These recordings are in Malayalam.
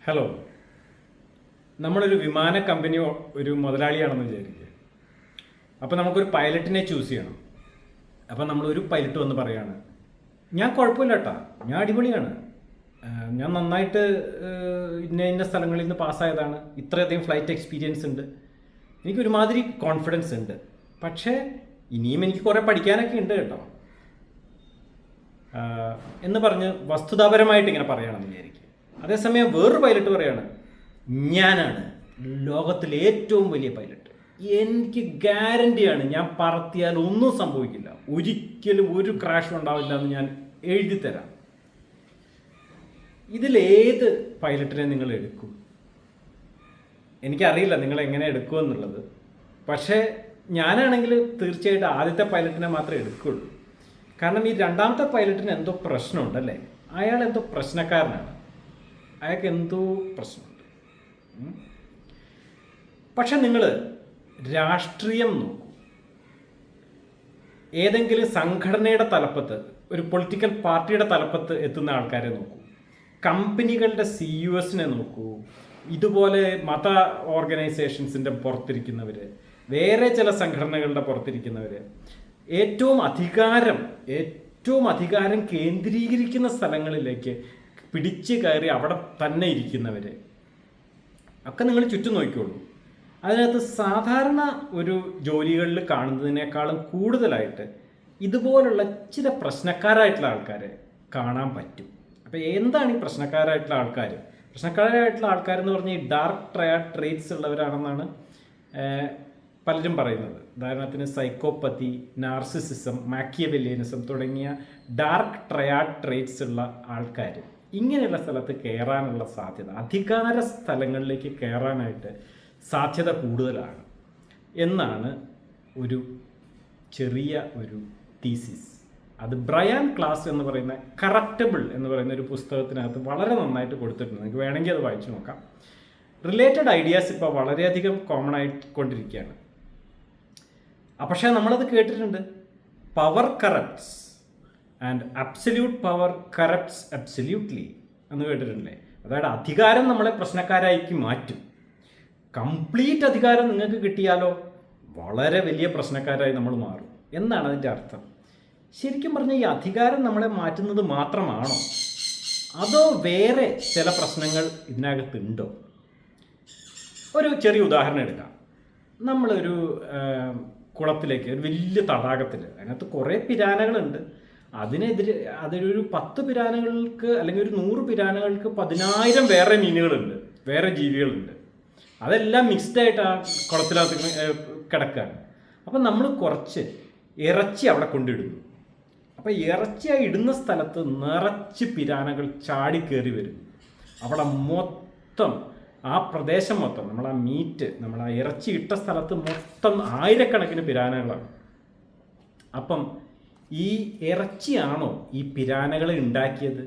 ഹലോ. നമ്മളൊരു വിമാന കമ്പനി ഒരു മുതലാളിയാണെന്ന് വിചാരിക്കുക. അപ്പോൾ നമുക്കൊരു പൈലറ്റിനെ ചൂസ് ചെയ്യണം. അപ്പോൾ നമ്മളൊരു പൈലറ്റ് വന്ന് പറയാണ്, ഞാൻ കുഴപ്പമില്ല കേട്ടോ, ഞാൻ അടിപൊളിയാണ്, ഞാൻ നന്നായിട്ട് ഇന്ന ഇന്ന സ്ഥലങ്ങളിൽ നിന്ന് പാസ്സായതാണ്, ഇത്രയധികം ഫ്ലൈറ്റ് എക്സ്പീരിയൻസ് ഉണ്ട്, എനിക്ക് ഒരുമാതിരി കോൺഫിഡൻസ് ഉണ്ട്, പക്ഷേ ഇനിയും എനിക്ക് കുറേ പഠിക്കാനൊക്കെ ഉണ്ട് കേട്ടോ എന്ന് പറഞ്ഞ് വസ്തുതാപരമായിട്ട് ഇങ്ങനെ പറയുകയാണെന്ന് വിചാരിക്കുക. അതേസമയം വേറൊരു പൈലറ്റ് പറയാണ്, ഞാനാണ് ലോകത്തിലെ ഏറ്റവും വലിയ പൈലറ്റ്, എനിക്ക് ഗ്യാരണ്ടിയാണ്, ഞാൻ പറത്തിയാൽ ഒന്നും സംഭവിക്കില്ല, ഒരിക്കലും ഒരു ക്രാഷും ഉണ്ടാവില്ല എന്ന് ഞാൻ എഴുതി തരാം. ഇതിലേത് പൈലറ്റിനെ നിങ്ങൾ എടുക്കും? എനിക്കറിയില്ല നിങ്ങൾ എങ്ങനെ എടുക്കുമെന്നുള്ളത്. പക്ഷേ ഞാനാണെങ്കിൽ തീർച്ചയായിട്ടും ആദ്യത്തെ പൈലറ്റിനെ മാത്രമേ എടുക്കുകയുള്ളൂ. കാരണം ഈ രണ്ടാമത്തെ പൈലറ്റിന് എന്തോ പ്രശ്നമുണ്ടല്ലേ, അയാൾ എന്തോ പ്രശ്നക്കാരനാണ്, അയാൾക്ക് എന്തോ പ്രശ്നമുണ്ട്. പക്ഷെ നിങ്ങൾ രാഷ്ട്രീയം നോക്കൂ. ഏതെങ്കിലും സംഘടനയുടെ തലപ്പത്ത്, ഒരു പൊളിറ്റിക്കൽ പാർട്ടിയുടെ തലപ്പത്ത് എത്തുന്ന ആൾക്കാരെ നോക്കൂ, കമ്പനികളുടെ CEOസിനെ നോക്കൂ, ഇതുപോലെ മത ഓർഗനൈസേഷൻസിൻ്റെ പുറത്തിരിക്കുന്നവർ, വേറെ ചില സംഘടനകളുടെ പുറത്തിരിക്കുന്നവർ, ഏറ്റവും അധികാരം കേന്ദ്രീകരിക്കുന്ന സ്ഥലങ്ങളിലേക്ക് പിടിച്ച് കയറി അവിടെ തന്നെ ഇരിക്കുന്നവർ ഒക്കെ നിങ്ങൾ ചുറ്റും നോക്കിക്കോളൂ. അതിനകത്ത് സാധാരണ ഒരു ജോലികളിൽ കാണുന്നതിനേക്കാളും കൂടുതലായിട്ട് ഇതുപോലുള്ള ചില പ്രശ്നക്കാരായിട്ടുള്ള ആൾക്കാരെ കാണാൻ പറ്റും. അപ്പോൾ എന്താണ് ഈ പ്രശ്നക്കാരായിട്ടുള്ള ആൾക്കാർ? പ്രശ്നക്കാരായിട്ടുള്ള ആൾക്കാരെന്ന് പറഞ്ഞാൽ ഈ ഡാർക്ക് ട്രേറ്റ്സ് ഉള്ളവരാണെന്നാണ് പലരും പറയുന്നത്. ഉദാഹരണത്തിന് സൈക്കോപ്പതി, നാർസിസിസം, മാക്കിയവെല്ലിയനിസം തുടങ്ങിയ ഡാർക്ക് ട്രേറ്റ്സ് ഉള്ള ആൾക്കാർ ഇങ്ങനെയുള്ള സ്ഥലത്ത് കയറാനുള്ള സാധ്യത, അധികാര സ്ഥലങ്ങളിലേക്ക് കയറാനായിട്ട് സാധ്യത കൂടുതലാണ് എന്നാണ് ഒരു ചെറിയ ഒരു തീസിസ്. അത് ബ്രയാൻ ക്ലാസ് എന്ന് പറയുന്ന കറപ്റ്റബിൾ എന്ന് പറയുന്ന ഒരു പുസ്തകത്തിനകത്ത് വളരെ നന്നായിട്ട് കൊടുത്തിട്ടുണ്ട്. നിങ്ങൾക്ക് വേണമെങ്കിൽ അത് വായിച്ചു നോക്കാം. റിലേറ്റഡ് ഐഡിയാസ് ഇപ്പോൾ വളരെയധികം കോമൺ ആയിക്കൊണ്ടിരിക്കുകയാണ്. പക്ഷേ നമ്മളത് കേട്ടിട്ടുണ്ട്, power corrupts and absolute power corrupts absolutely എന്ന് കേട്ടിട്ടുണ്ടല്ലേ. അതായത് അധികാരം നമ്മളെ പ്രശ്നക്കാരായി മാറ്റും. കംപ്ലീറ്റ് അധികാരം നിങ്ങൾക്ക് കിട്ടിയാലോ വളരെ വലിയ പ്രശ്നക്കാരായി നമ്മൾ മാറും എന്നാണ് അതിൻ്റെ അർത്ഥം. ശരിക്കും പറഞ്ഞാൽ ഈ അധികാരം നമ്മളെ മാറ്റുന്നത് മാത്രമാണോ, അതോ വേറെ ചില പ്രശ്നങ്ങൾ ഇതിനകത്തുണ്ടോ? ഒരു ചെറിയ ഉദാഹരണം എടുക്കാം. നമ്മളൊരു കുളത്തിലേക്ക്, ഒരു വലിയ തടാകത്തിൽ, അതിനകത്ത് കുറേ പിരാനകളുണ്ട്. അതിലൊരു 10 പിരാനകൾക്ക് അല്ലെങ്കിൽ ഒരു 100 പിരാനകൾക്ക് 10,000 വേറെ മീനുകളുണ്ട്, വേറെ ജീവികളുണ്ട്. അതെല്ലാം മിക്സ്ഡായിട്ട് ആ കുളത്തിനകത്ത് കിടക്കുകയാണ്. അപ്പം നമ്മൾ കുറച്ച് ഇറച്ചി അവിടെ കൊണ്ടിടുന്നു. അപ്പം ഇറച്ചി ആ ഇടുന്ന സ്ഥലത്ത് നിറച്ച് പിരാനകൾ ചാടിക്കേറി വരും. അവിടെ മൊത്തം, ആ പ്രദേശം മൊത്തം, നമ്മൾ ആ ഇറച്ചി ഇട്ട സ്ഥലത്ത് മൊത്തം ആയിരക്കണക്കിന് പിരാനകളാണ്. അപ്പം ഈ ഇറച്ചിയാണോ ഈ പിരാനകളെ ഉണ്ടാക്കിയത്?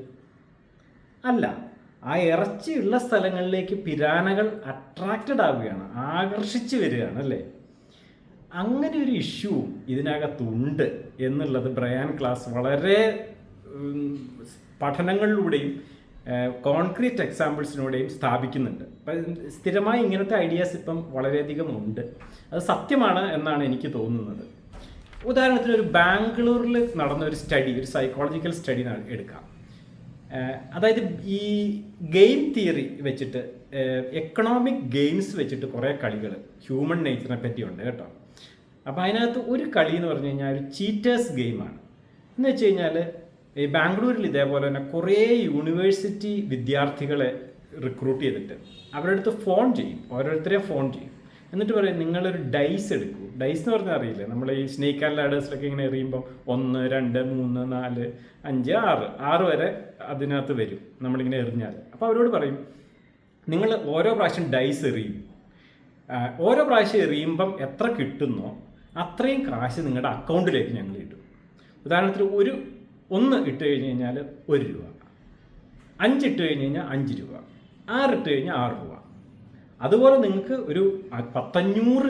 അല്ല. ആ ഇറച്ചി ഉള്ള സ്ഥലങ്ങളിലേക്ക് പിരാനകൾ അട്രാക്റ്റഡ് ആവുകയാണ്, ആകർഷിച്ച് വരികയാണ് അല്ലേ. അങ്ങനെ ഒരു ഇഷ്യൂ ഇതിനകത്തുണ്ട് എന്നുള്ളത് ബ്രയാൻ ക്ലാസ് വളരെ പഠനങ്ങളിലൂടെയും കോൺക്രീറ്റ് എക്സാമ്പിൾസിലൂടെയും സ്ഥാപിക്കുന്നുണ്ട്. അപ്പം സ്ഥിരമായി ഇങ്ങനത്തെ ഐഡിയാസ് ഇപ്പം വളരെയധികം ഉണ്ട്. അത് സത്യമാണ് എന്നാണ് എനിക്ക് തോന്നുന്നത്. ഉദാഹരണത്തിന് ഒരു ബാംഗ്ലൂരിൽ നടന്ന ഒരു സ്റ്റഡി, ഒരു സൈക്കോളജിക്കൽ സ്റ്റഡി എടുക്കാം. അതായത് ഈ ഗെയിം തിയറി വെച്ചിട്ട്, എക്കണോമിക് ഗെയിംസ് വെച്ചിട്ട് കുറേ കളികൾ ഹ്യൂമൻ നേച്ചറിനെ പറ്റിയുണ്ട് കേട്ടോ. അപ്പോൾ അതിനകത്ത് ഒരു കളി എന്ന് പറഞ്ഞു കഴിഞ്ഞാൽ ഒരു ചീറ്റേഴ്സ് ഗെയിമാണ്. എന്ന് വെച്ച് കഴിഞ്ഞാൽ ഈ ബാംഗ്ലൂരിൽ ഇതേപോലെ തന്നെ കുറേ യൂണിവേഴ്സിറ്റി വിദ്യാർത്ഥികളെ റിക്രൂട്ട് ചെയ്തിട്ട് അവരുടെ അടുത്ത് ഫോൺ ചെയ്യും, ഓരോരുത്തരെയും ഫോൺ ചെയ്യും. എന്നിട്ട് പറയും, നിങ്ങളൊരു ഡൈസ് എടുക്കൂ. ഡൈസ് എന്ന് പറഞ്ഞാൽ അറിയില്ലേ, നമ്മൾ ഈ സ്നേക്ക് ആൻഡ് ലാഡേഴ്സിലൊക്കെ ഇങ്ങനെ എറിയുമ്പോൾ 1, 2, 3, 4, 5, 6 വരെ അതിനകത്ത് വരും നമ്മളിങ്ങനെ എറിഞ്ഞാൽ. അപ്പോൾ അവരോട് പറയും, നിങ്ങൾ ഓരോ പ്രാവശ്യം ഡൈസ് എറിയും, ഓരോ പ്രാവശ്യം എറിയുമ്പം എത്ര കിട്ടുന്നോ അത്രയും കാശ് നിങ്ങളുടെ അക്കൗണ്ടിലേക്ക് ഞങ്ങൾ ഇടും. ഉദാഹരണത്തിന് 1 ഇട്ട് കഴിഞ്ഞ് കഴിഞ്ഞാൽ 1 രൂപ, 5 ഇട്ട് കഴിഞ്ഞ് കഴിഞ്ഞാൽ 5 രൂപ, 6 ഇട്ട് കഴിഞ്ഞാൽ 6 രൂപ. അതുപോലെ നിങ്ങൾക്ക് ഒരു 1,500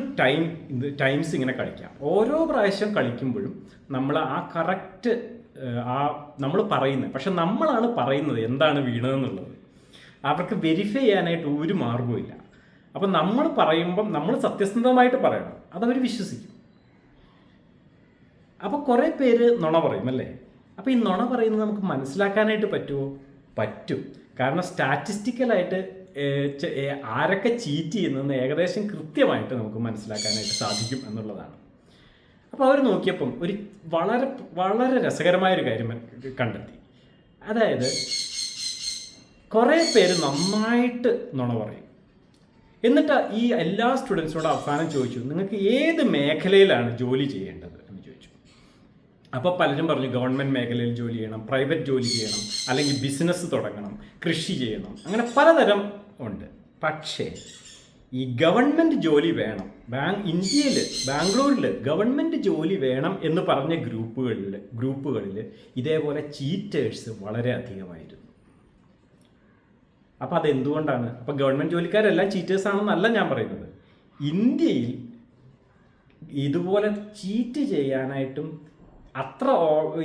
ടൈംസ് ഇങ്ങനെ കളിക്കാം. ഓരോ പ്രാവശ്യം കളിക്കുമ്പോഴും നമ്മൾ ആ കറക്റ്റ് നമ്മൾ പറയുന്നത്, പക്ഷെ നമ്മളാണ് പറയുന്നത് എന്താണ് വീണതെന്നുള്ളത്. അവർക്ക് വെരിഫൈ ചെയ്യാനായിട്ട് ഒരു മാർഗവുമില്ല. അപ്പം നമ്മൾ പറയുമ്പം നമ്മൾ സത്യസന്ധമായിട്ട് പറയണം, അതവർ വിശ്വസിക്കും. അപ്പോൾ കുറേ പേര് നുണ പറയും അല്ലേ? അപ്പോൾ ഈ നുണ പറയുന്നത് നമുക്ക് മനസ്സിലാക്കാനായിട്ട് പറ്റുമോ? പറ്റും. കാരണം സ്റ്റാറ്റിസ്റ്റിക്കലായിട്ട് ആരൊക്കെ ചീറ്റ് ചെയ്യുന്നതെന്ന് ഏകദേശം കൃത്യമായിട്ട് നമുക്ക് മനസ്സിലാക്കാനായിട്ട് സാധിക്കും എന്നുള്ളതാണ്. അപ്പോൾ അവർ നോക്കിയപ്പം ഒരു വളരെ വളരെ രസകരമായൊരു കാര്യം കണ്ടെത്തി. അതായത് കുറേ പേര് നന്നായിട്ട് നുണ പറയും. എന്നിട്ട് ഈ എല്ലാ സ്റ്റുഡൻസിനോടും അവസാനം ചോദിച്ചു, നിങ്ങൾക്ക് ഏത് മേഖലയിലാണ് ജോലി ചെയ്യേണ്ടത് എന്ന് ചോദിച്ചു. അപ്പോൾ പലരും പറഞ്ഞു ഗവൺമെൻറ് മേഖലയിൽ ജോലി ചെയ്യണം, പ്രൈവറ്റ് ജോലി ചെയ്യണം, അല്ലെങ്കിൽ ബിസിനസ് തുടങ്ങണം, കൃഷി ചെയ്യണം, അങ്ങനെ പലതരം ഉണ്ട്. പക്ഷേ ഈ ഗവൺമെൻറ് ജോലി വേണം, ഇന്ത്യയിൽ ബാംഗ്ലൂരിൽ ഗവൺമെൻറ് ജോലി വേണം എന്ന് പറഞ്ഞ ഗ്രൂപ്പുകളിൽ ഇതേപോലെ ചീറ്റേഴ്സ് വളരെ അധികമായിരുന്നു. അപ്പോൾ അതെന്തുകൊണ്ടാണ്? അപ്പോൾ ഗവൺമെൻറ് ജോലിക്കാരെല്ലാം ചീറ്റേഴ്സ് ആണെന്നല്ല ഞാൻ പറയുന്നത്. ഇന്ത്യയിൽ ഇതുപോലെ ചീറ്റ് ചെയ്യാനായിട്ടും അത്ര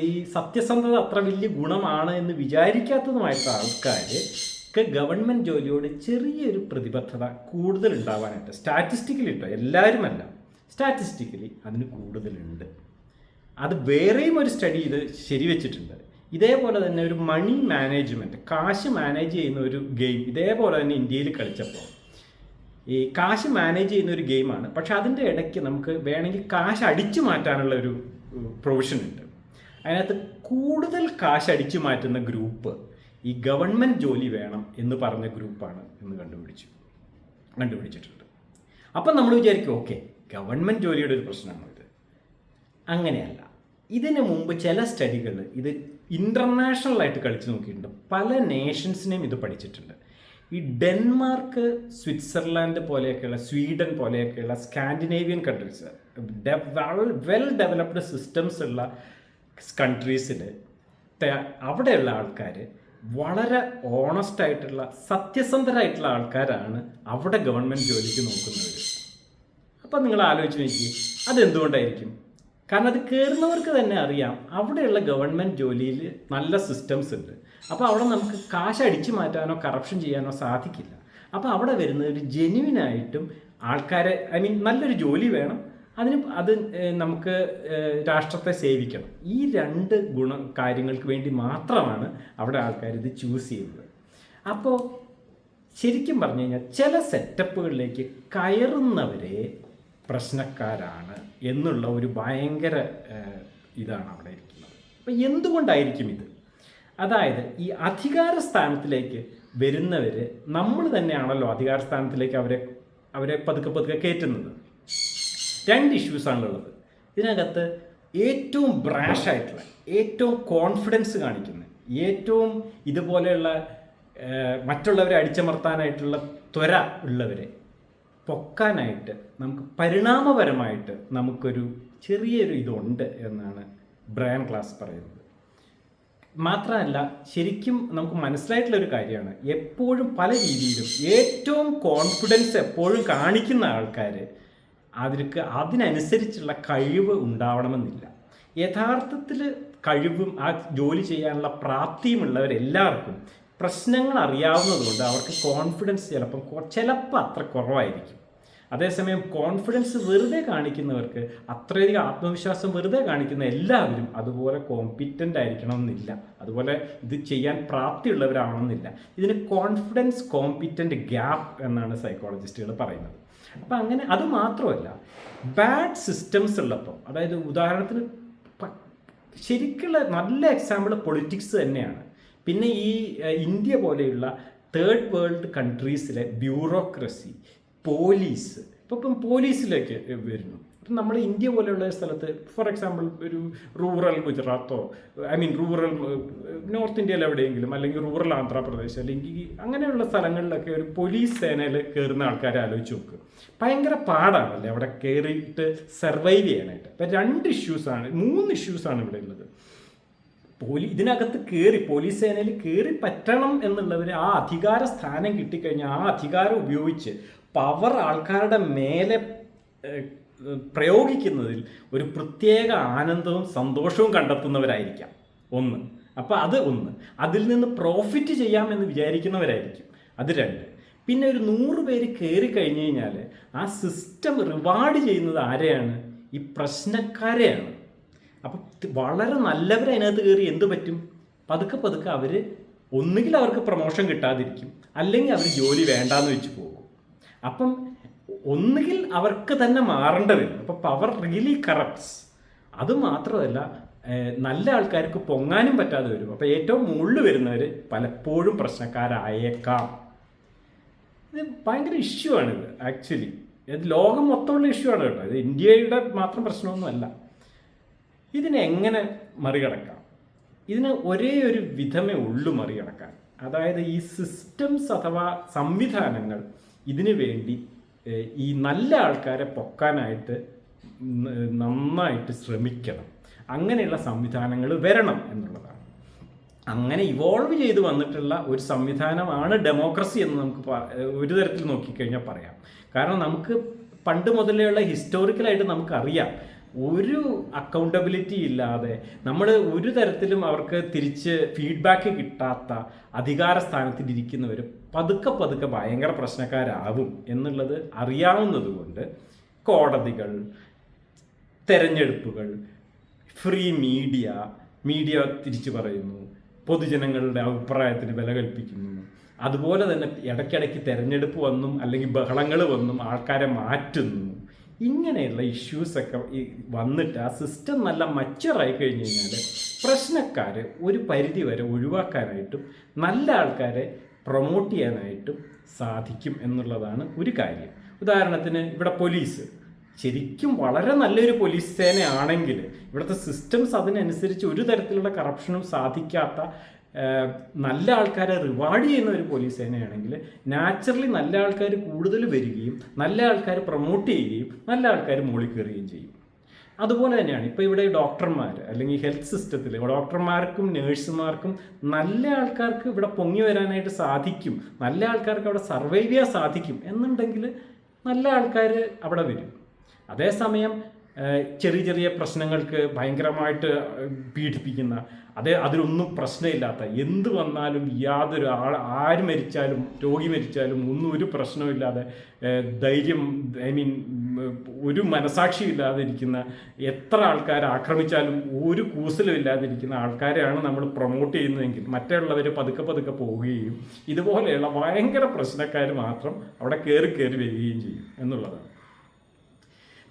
ഈ സത്യസന്ധത അത്ര വലിയ ഗുണമാണ് എന്ന് വിചാരിക്കാത്തതുമായിട്ടുള്ള ആൾക്കാർക്ക് ഗവൺമെൻറ് ജോലിയോട് ചെറിയൊരു പ്രതിബദ്ധത കൂടുതൽ ഉണ്ടാവാനായിട്ട് സ്റ്റാറ്റിസ്റ്റിക്കലി ഇട്ടോ, എല്ലാവരുമല്ല, സ്റ്റാറ്റിസ്റ്റിക്കലി അതിന് കൂടുതലുണ്ട്. അത് വേറെയും ഒരു സ്റ്റഡി ഇത് ശരിവെച്ചിട്ടുണ്ട്. ഇതേപോലെ തന്നെ ഒരു മണി മാനേജ്മെൻറ്റ്, കാശ് മാനേജ് ചെയ്യുന്ന ഒരു ഗെയിം ഇതേപോലെ തന്നെ ഇന്ത്യയിൽ കളിച്ചപ്പോൾ ഈ കാശ് മാനേജ് ചെയ്യുന്ന ഒരു ഗെയിമാണ്. പക്ഷെ അതിൻ്റെ ഇടയ്ക്ക് നമുക്ക് വേണമെങ്കിൽ കാശ് അടിച്ചു മാറ്റാനുള്ള ഒരു പ്രൊവിഷൻ ഉണ്ട്. അതിനകത്ത് കൂടുതൽ കാശ് അടിച്ചു മാറ്റുന്ന ഗ്രൂപ്പ് ഈ ഗവൺമെൻറ് ജോലി വേണം എന്ന് പറഞ്ഞ ഗ്രൂപ്പാണ് എന്ന് കണ്ടുപിടിച്ചിട്ടുണ്ട്. അപ്പം നമ്മൾ വിചാരിക്കും ഓക്കെ, ഗവൺമെൻറ് ജോലിയുടെ ഒരു പ്രശ്നമാണോ ഇത്? അങ്ങനെയല്ല. ഇതിന് മുമ്പ് ചില സ്റ്റഡികൾ ഇത് ഇൻ്റർനാഷണലായിട്ട് കളിച്ച് നോക്കിയിട്ടുണ്ട്. പല നേഷൻസിനെയും ഇത് പഠിച്ചിട്ടുണ്ട്. ഈ ഡെൻമാർക്ക്, സ്വിറ്റ്സർലാൻഡ് പോലെയൊക്കെയുള്ള, സ്വീഡൻ പോലെയൊക്കെയുള്ള Scandinavian countries, well developed systems ഉള്ള കൺട്രീസിൽ അവിടെയുള്ള ആൾക്കാർ വളരെ ഓണസ്റ്റായിട്ടുള്ള സത്യസന്ധരായിട്ടുള്ള ആൾക്കാരാണ് അവിടെ ഗവൺമെൻറ് ജോലിക്ക് നോക്കുന്നവർ. അപ്പം നിങ്ങൾ ആലോചിച്ച് നോക്കി അതെന്തുകൊണ്ടായിരിക്കും? കാരണം അത് കയറുന്നവർക്ക് തന്നെ അറിയാം അവിടെയുള്ള ഗവൺമെൻറ് ജോലിയിൽ നല്ല സിസ്റ്റംസ് ഉണ്ട്. അപ്പോൾ അവിടെ നമുക്ക് കാശ് അടിച്ചു മാറ്റാനോ കറപ്ഷൻ ചെയ്യാനോ സാധിക്കില്ല. അപ്പോൾ അവിടെ വരുന്നത് ഒരു ജെന്യുവിനായിട്ടും ആൾക്കാരെ നല്ലൊരു ജോലി വേണം, അത് നമുക്ക് രാഷ്ട്രത്തെ സേവിക്കണം. ഈ രണ്ട് കാര്യങ്ങൾക്ക് വേണ്ടി മാത്രമാണ് അവിടെ ആൾക്കാർ ഇത് ചൂസ് ചെയ്യുന്നത്. അപ്പോൾ ശരിക്കും പറഞ്ഞു കഴിഞ്ഞാൽ ചില സെറ്റപ്പുകളിലേക്ക് കയറുന്നവരെ പ്രശ്നക്കാരാണ് എന്നുള്ള ഒരു ഭയങ്കര ഇതാണ് അവിടെ ഇരിക്കുന്നത്. അപ്പം എന്തുകൊണ്ടായിരിക്കും ഇത്? അതായത് ഈ അധികാര സ്ഥാനത്തിലേക്ക് വരുന്നവർ നമ്മൾ തന്നെയാണല്ലോ അധികാര സ്ഥാനത്തിലേക്ക് അവരെ പതുക്കെ കയറ്റുന്നത്. രണ്ട് ഇഷ്യൂസാണുള്ളത് ഇതിനകത്ത്. ഏറ്റവും ബ്രാഷായിട്ടുള്ള, ഏറ്റവും കോൺഫിഡൻസ് കാണിക്കുന്ന, ഏറ്റവും ഇതുപോലെയുള്ള മറ്റുള്ളവരെ അടിച്ചമർത്താനായിട്ടുള്ള ത്വര ഉള്ളവരെ പൊക്കാനായിട്ട് നമുക്ക് പരിണാമപരമായിട്ട് നമുക്കൊരു ചെറിയൊരു ഇതുണ്ട് എന്നാണ് ബ്രയൻ ക്ലാസ് പറയുന്നത്. മാത്രമല്ല ശരിക്കും നമുക്ക് മനസ്സിലായിട്ടുള്ളൊരു കാര്യമാണ്, എപ്പോഴും പല രീതിയിലും ഏറ്റവും കോൺഫിഡൻസ് എപ്പോഴും കാണിക്കുന്ന ആൾക്കാർ അതിനനുസരിച്ചുള്ള കഴിവ് ഉണ്ടാവണമെന്നില്ല. യഥാർത്ഥത്തിൽ കഴിവും ആ ജോലി ചെയ്യാനുള്ള പ്രാപ്തിയുമുള്ളവരെല്ലാവർക്കും പ്രശ്നങ്ങൾ അറിയാവുന്നതുകൊണ്ട് അവർക്ക് കോൺഫിഡൻസ് ചിലപ്പോൾ അത്ര കുറവായിരിക്കും. അതേസമയം കോൺഫിഡൻസ് വെറുതെ കാണിക്കുന്നവർക്ക്, അത്രയധികം ആത്മവിശ്വാസം വെറുതെ കാണിക്കുന്ന എല്ലാവരും അതുപോലെ കോമ്പിറ്റൻ്റ് ആയിരിക്കണമെന്നില്ല, അതുപോലെ ഇത് ചെയ്യാൻ പ്രാപ്തിയുള്ളവരാവണമെന്നില്ല. ഇതിന് കോൺഫിഡൻസ് കോമ്പിറ്റൻ്റ് ഗ്യാപ്പ് എന്നാണ് സൈക്കോളജിസ്റ്റുകൾ പറയുന്നത്. അപ്പം അങ്ങനെ അത് മാത്രമല്ല, ബാഡ് സിസ്റ്റംസ് ഉള്ളപ്പോൾ, അതായത് ഉദാഹരണത്തിന് ശരിക്കുള്ള നല്ല എക്സാമ്പിൾ പൊളിറ്റിക്സ് തന്നെയാണ്. പിന്നെ ഈ ഇന്ത്യ പോലെയുള്ള തേർഡ് വേൾഡ് കൺട്രീസിലെ ബ്യൂറോക്രസി, പോലീസ്, ഇപ്പം പോലീസിലേക്ക് വരുന്നു. ഇപ്പം നമ്മൾ ഇന്ത്യ പോലെയുള്ള സ്ഥലത്ത് ഫോർ എക്സാമ്പിൾ ഒരു റൂറൽ ഗുജറാത്തോ റൂറൽ നോർത്ത് ഇന്ത്യയിൽ എവിടെയെങ്കിലും, അല്ലെങ്കിൽ റൂറൽ ആന്ധ്രാപ്രദേശ്, അല്ലെങ്കിൽ അങ്ങനെയുള്ള സ്ഥലങ്ങളിലൊക്കെ ഒരു പോലീസ് സേനയിൽ കയറുന്ന ആൾക്കാരെ ആലോചിച്ച് നോക്കുക. ഭയങ്കര പാടാണല്ലേ അവിടെ കയറിയിട്ട് സർവൈവ് ചെയ്യാനായിട്ട്. അപ്പം 3 ഇഷ്യൂസാണ് ഇവിടെ ഉള്ളത്. ഇതിനകത്ത് പോലീസ് സേനയിൽ കയറി പറ്റണം എന്നുള്ളവർ ആ അധികാര സ്ഥാനം കിട്ടിക്കഴിഞ്ഞാൽ ആ അധികാരം ഉപയോഗിച്ച് പവർ ആൾക്കാരുടെ മേലെ പ്രയോഗിക്കുന്നതിൽ ഒരു പ്രത്യേക ആനന്ദവും സന്തോഷവും കണ്ടെത്തുന്നവരായിരിക്കാം ഒന്ന്. അപ്പോൾ അതിൽ നിന്ന് പ്രോഫിറ്റ് ചെയ്യാമെന്ന് വിചാരിക്കുന്നവരായിരിക്കും. അത് 2. പിന്നെ ഒരു 100 പേര് കയറി കഴിഞ്ഞ് കഴിഞ്ഞാൽ ആ സിസ്റ്റം റിവാർഡ് ചെയ്യുന്നത് ആരെയാണ്? ഈ പ്രശ്നക്കാരെയാണ്. അപ്പം വളരെ നല്ലവർ അതിനകത്ത് കയറി എന്ത് പറ്റും? പതുക്കെ പതുക്കെ അവർ ഒന്നുകിൽ അവർക്ക് പ്രൊമോഷൻ കിട്ടാതിരിക്കും, അല്ലെങ്കിൽ അവർ ജോലി വേണ്ടാന്ന് വെച്ച് പോകും. അപ്പം ഒന്നുകിൽ അവർക്ക് തന്നെ മാറേണ്ടി വരും. അപ്പം പവർ റിയലി കറപ്റ്റ്സ്. അതുമാത്രമല്ല, നല്ല ആൾക്കാർക്ക് പൊങ്ങാനും പറ്റാതെ വരും. അപ്പം ഏറ്റവും മുകളിൽ വരുന്നവർ പലപ്പോഴും പ്രശ്നക്കാരായേക്കാം. ഇത് ഭയങ്കര ഇഷ്യൂ ആണിത്. ആക്ച്വലി ഇത് ലോകം മൊത്തമുള്ള ഇഷ്യൂ ആണ് കേട്ടോ. ഇത് ഇന്ത്യയുടെ മാത്രം പ്രശ്നമൊന്നുമല്ല. ഇതിനെ എങ്ങനെ മറികടക്കാം? ഇതിന് ഒരേ ഒരു വിധമേ ഉള്ളൂ മറികടക്കാൻ. അതായത് ഈ സിസ്റ്റംസ് അഥവാ സംവിധാനങ്ങൾ ഇതിനു വേണ്ടി ഈ നല്ല ആൾക്കാരെ പൊക്കാനായിട്ട് നന്നായിട്ട് ശ്രമിക്കണം. അങ്ങനെയുള്ള സംവിധാനങ്ങൾ വരണം എന്നുള്ളതാണ്. അങ്ങനെ ഇവോൾവ് ചെയ്ത് വന്നിട്ടുള്ള ഒരു സംവിധാനമാണ് ഡെമോക്രസി എന്ന് നമുക്ക് ഒരു തരത്തിൽ നോക്കിക്കഴിഞ്ഞാൽ പറയാം. കാരണം നമുക്ക് പണ്ട് മുതലേയുള്ള ഹിസ്റ്റോറിക്കലായിട്ട് നമുക്കറിയാം, ഒരു അക്കൗണ്ടബിലിറ്റി ഇല്ലാതെ നമ്മൾ ഒരു തരത്തിലും അവർക്ക് തിരിച്ച് ഫീഡ്ബാക്ക് കിട്ടാത്ത അധികാര സ്ഥാനത്തിലിരിക്കുന്നവർ പതുക്കെ പതുക്കെ ഭയങ്കര പ്രശ്നക്കാരാവും എന്നുള്ളത് അറിയാവുന്നത് കൊണ്ട് കോടതികൾ, തെരഞ്ഞെടുപ്പുകൾ, ഫ്രീ മീഡിയ തിരിച്ചു പറയുന്നു, പൊതുജനങ്ങളുടെ അഭിപ്രായത്തിന് വില കൽപ്പിക്കുന്നു. അതുപോലെ തന്നെ ഇടയ്ക്കിടയ്ക്ക് തെരഞ്ഞെടുപ്പ് വന്നും അല്ലെങ്കിൽ ബഹളങ്ങൾ വന്നും ആൾക്കാരെ മാറ്റുന്നു. ഇങ്ങനെയുള്ള ഇഷ്യൂസൊക്കെ വന്നിട്ട് ആ സിസ്റ്റം നല്ല മച്ചുറായി കഴിഞ്ഞ് കഴിഞ്ഞാൽ പ്രശ്നക്കാർ ഒരു പരിധി വരെ ഒഴിവാക്കാനായിട്ടും നല്ല ആൾക്കാരെ പ്രൊമോട്ട് ചെയ്യാനായിട്ടും സാധിക്കും എന്നുള്ളതാണ് ഒരു കാര്യം. ഉദാഹരണത്തിന് ഇവിടെ പോലീസ് ശരിക്കും വളരെ നല്ലൊരു പോലീസ് സേനയാണെങ്കിൽ, ഇവിടുത്തെ സിസ്റ്റംസ് അതിനനുസരിച്ച് ഒരു തരത്തിലുള്ള കറപ്ഷനും സാധിക്കാത്ത നല്ല ആൾക്കാരെ റിവാർഡ് ചെയ്യുന്ന ഒരു പോലീസ് സേനയാണെങ്കിൽ നാച്ചുറലി നല്ല ആൾക്കാർ കൂടുതൽ വരികയും നല്ല ആൾക്കാർ പ്രൊമോട്ട് ചെയ്യുകയും നല്ല ആൾക്കാർ മുകളിൽ കയറുകയും ചെയ്യും. അതുപോലെ തന്നെയാണ് ഇപ്പോൾ ഇവിടെ ഡോക്ടർമാർ അല്ലെങ്കിൽ ഹെൽത്ത് സിസ്റ്റത്തിൽ ഡോക്ടർമാർക്കും നേഴ്സുമാർക്കും നല്ല ആൾക്കാർക്ക് ഇവിടെ പൊങ്ങി വരാനായിട്ട് സാധിക്കും, നല്ല ആൾക്കാർക്ക് അവിടെ സർവൈവ് ചെയ്യാൻ സാധിക്കും എന്നുണ്ടെങ്കിൽ നല്ല ആൾക്കാർ അവിടെ വരും. അതേസമയം ചെറിയ ചെറിയ പ്രശ്നങ്ങൾക്ക് ഭയങ്കരമായിട്ട് പീഡിപ്പിക്കുന്ന, അതിലൊന്നും പ്രശ്നമില്ലാത്ത, എന്ത് വന്നാലും യാതൊരു ആര് മരിച്ചാലും രോഗി മരിച്ചാലും ഒന്നും ഒരു പ്രശ്നമില്ലാതെ ധൈര്യം, ഒരു മനസാക്ഷി ഇല്ലാതെ ഇരിക്കുന്ന, എത്ര ആൾക്കാരെ ആക്രമിച്ചാലും ഒരു കൂസലും ഇല്ലാതിരിക്കുന്ന ആൾക്കാരെയാണ് നമ്മൾ പ്രൊമോട്ട് ചെയ്യുന്നതെങ്കിൽ മറ്റുള്ളവർ പതുക്കെ പതുക്കെ പോവുകയും ഇതുപോലെയുള്ള ഭയങ്കര പ്രശ്നക്കാർ മാത്രം അവിടെ കയറി വരികയും ചെയ്യും എന്നുള്ളതാണ്.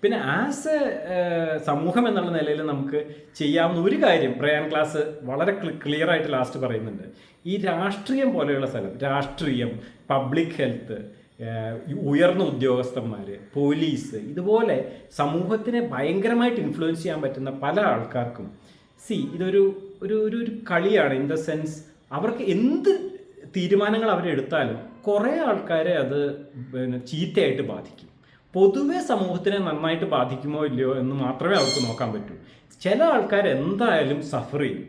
പിന്നെ ആസ് എ സമൂഹം എന്നുള്ള നിലയിൽ നമുക്ക് ചെയ്യാവുന്ന ഒരു കാര്യം ബ്രയാൻ ക്ലാസ് വളരെ ക്ലിയറായിട്ട് ലാസ്റ്റ് പറയുന്നുണ്ട്. ഈ രാഷ്ട്രീയം പോലെയുള്ള സ്ഥലം, രാഷ്ട്രീയം, പബ്ലിക് ഹെൽത്ത്, ഉയർന്ന ഉദ്യോഗസ്ഥന്മാർ, പോലീസ്, ഇതുപോലെ സമൂഹത്തിനെ ഭയങ്കരമായിട്ട് ഇൻഫ്ലുവൻസ് ചെയ്യാൻ പറ്റുന്ന പല ആൾക്കാർക്കും ഇതൊരു ഒരു ഒരു കളിയാണ്. ഇൻ ദ സെൻസ് അവർക്ക് എന്ത് തീരുമാനങ്ങൾ അവരെടുത്താലും കുറേ ആൾക്കാരെ അത് ചീത്തയായിട്ട് ബാധിക്കും. പൊതുവെ സമൂഹത്തിനെ നന്നായിട്ട് ബാധിക്കുമോ ഇല്ലയോ എന്ന് മാത്രമേ അവർക്ക് നോക്കാൻ പറ്റൂ. ചില ആൾക്കാർ എന്തായാലും സഫർ ചെയ്യും.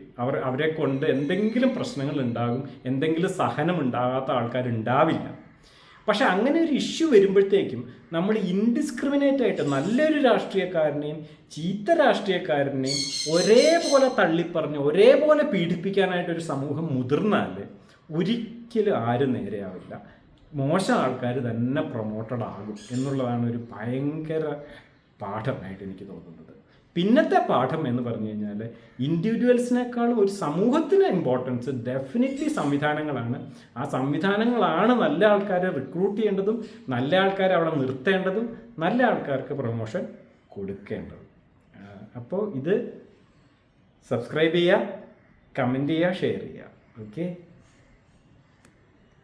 അവരെ കൊണ്ട് എന്തെങ്കിലും പ്രശ്നങ്ങൾ ഉണ്ടാകും, എന്തെങ്കിലും സഹനം ഉണ്ടാകാത്ത ആൾക്കാരുണ്ടാവില്ല. പക്ഷെ അങ്ങനെ ഒരു ഇഷ്യൂ വരുമ്പോഴത്തേക്കും നമ്മൾ ഇൻഡിസ്ക്രിമിനേറ്റ് ആയിട്ട് നല്ലൊരു രാഷ്ട്രീയക്കാരനെയും ചീത്ത രാഷ്ട്രീയക്കാരനെയും ഒരേപോലെ തള്ളിപ്പറഞ്ഞ് ഒരേപോലെ പീഡിപ്പിക്കാനായിട്ടൊരു സമൂഹം മുതിർന്നാൽ ഒരിക്കലും ആരും നേരെയാവില്ല. മോശം ആൾക്കാർ തന്നെ പ്രൊമോട്ടഡ് ആകും എന്നുള്ളതാണ് ഒരു ഭയങ്കര പാഠമായിട്ട് എനിക്ക് തോന്നുന്നത്. പിന്നത്തെ പാഠം എന്ന് പറഞ്ഞു കഴിഞ്ഞാൽ ഇൻഡിവിജ്വൽസിനേക്കാളും ഒരു സമൂഹത്തിന് ഇമ്പോർട്ടൻസ് ഡെഫിനറ്റ്ലി സംവിധാനങ്ങളാണ്. ആ സംവിധാനങ്ങളാണ് നല്ല ആൾക്കാരെ റിക്രൂട്ട് ചെയ്യേണ്ടതും നല്ല ആൾക്കാരെ അവിടെ നിർത്തേണ്ടതും നല്ല ആൾക്കാർക്ക് പ്രൊമോഷൻ കൊടുക്കേണ്ടതും. അപ്പോൾ ഇത് സബ്സ്ക്രൈബ് ചെയ്യുക, കമൻറ്റ് ചെയ്യുക, ഷെയർ ചെയ്യുക. ഓക്കെ.